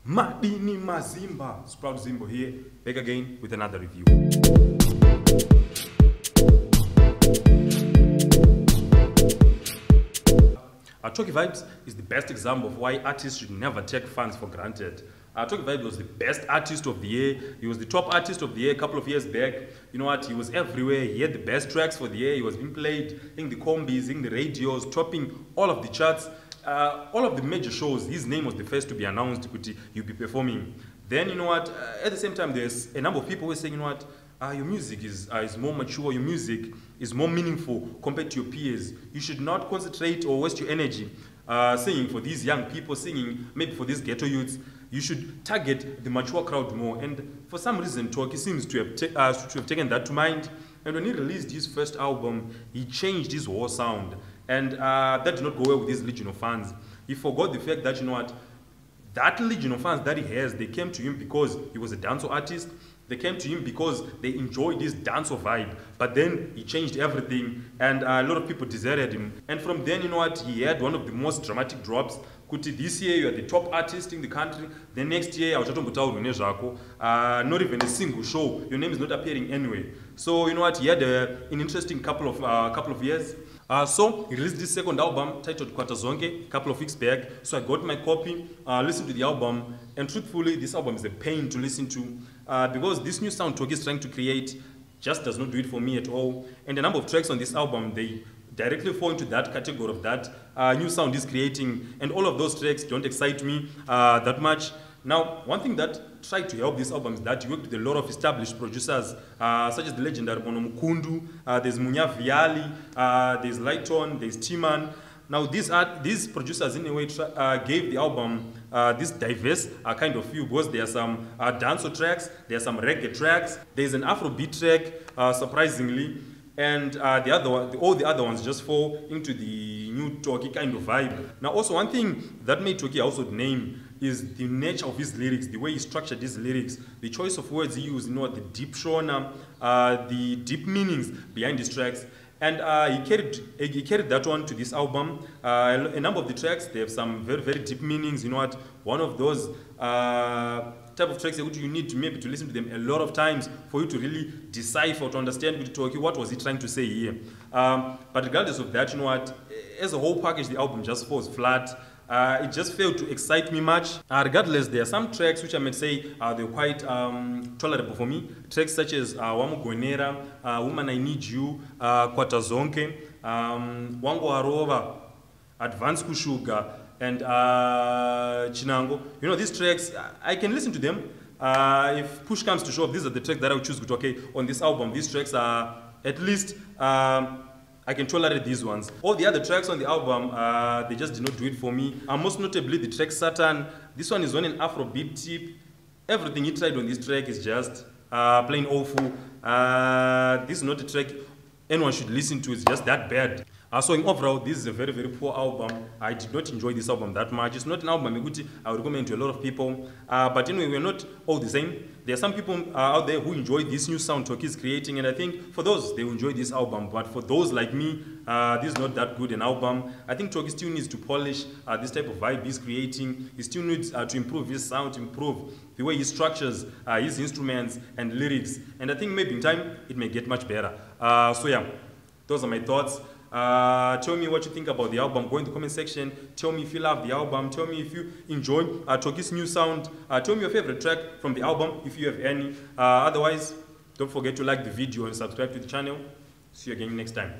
Madini Mazimba. Sprout Zimbo here, back again with another review. Tocky Vibes is the best example of why artists should never take fans for granted. Tocky Vibes was the best artist of the year. He was the top artist of the year a couple of years back. You know what? He was everywhere. He had the best tracks for the year. He was being played in the combis, in the radios, topping all of the charts. All of the major shows, his name was the first to be announced. You'll be performing. Then, you know what? At the same time, there's a number of people who are saying, you know what? Your music is more mature, your music is more meaningful compared to your peers. You should not concentrate or waste your energy singing for these young people, singing maybe for these ghetto youths. You should target the mature crowd more. And for some reason, Tocky seems to have taken that to mind. And when he released his first album, he changed his whole sound. And that did not go well with his legion of fans. He forgot the fact that, you know what, that legion of fans that he has, they came to him because he was a dancehall artist. They came to him because they enjoyed this dancehall vibe. But then he changed everything, and a lot of people deserted him. And from then, you know what, he had one of the most dramatic drops. Kuti, this year you are the top artist in the country. The next year, not even a single show. Your name is not appearing anywhere. So you know what, he had an interesting couple of years. So he released this second album titled Kwatazonke a couple of weeks back. So I got my copy, listened to the album, and truthfully, this album is a pain to listen to because this new sound Tocky is trying to create just does not do it for me at all. And a number of tracks on this album, they directly fall into that category of that new sound he's creating, and all of those tracks don't excite me that much. Now, one thing that tried to help this album is that he worked with a lot of established producers, such as the legendary Bono Mukundu, there's Munya Viali, there's Lighton, there's Timan. Now, these producers, in a way, gave the album this diverse kind of feel, because there are some dancehall tracks, there are some reggae tracks, there's an Afrobeat track, surprisingly, and all the other ones just fall into the new Tocky kind of vibe. Now, also one thing that made Tocky also the name is the nature of his lyrics, the way he structured his lyrics, the choice of words he used, you know, the deep shona, the deep meanings behind his tracks. And he carried that one to this album. A number of the tracks, they have some very, very deep meanings. You know what? One of those type of tracks which you need to maybe to listen to them a lot of times for you to really decipher, to understand with Tocky what was he trying to say here. But regardless of that, you know what? As a whole package, the album just falls flat. It just failed to excite me much. Regardless, there are some tracks which I might say they're quite tolerable for me. Tracks such as Wamu Gwenera, Woman I Need You, Kwatazonke, Wango Arova, Advance Kushuga, and Chinango. You know, these tracks, I can listen to them. If push comes to shove, these are the tracks that I would choose to okay on this album. These tracks are at least I can tolerate these ones. All the other tracks on the album, they just did not do it for me. Most notably, the track Satan. This one is on an Afrobeat tip. Everything he tried on this track is just plain awful. This is not a track anyone should listen to. It's just that bad. So in overall, this is a very, very poor album. I did not enjoy this album that much. It's not an album I would recommend to a lot of people. But anyway, we're not all the same. There are some people out there who enjoy this new sound Tocky is creating, and I think for those, they will enjoy this album. But for those like me, this is not that good an album. I think Tocky still needs to polish this type of vibe he's creating. He still needs to improve his sound, improve the way he structures his instruments and lyrics. And I think maybe in time, it may get much better. So yeah, those are my thoughts. Tell me what you think about the album. Go in the comment section. Tell me if you love the album. Tell me if you enjoy Tocky's new sound. Tell me your favorite track from the album, if you have any. Otherwise, don't forget to like the video and subscribe to the channel. See you again next time.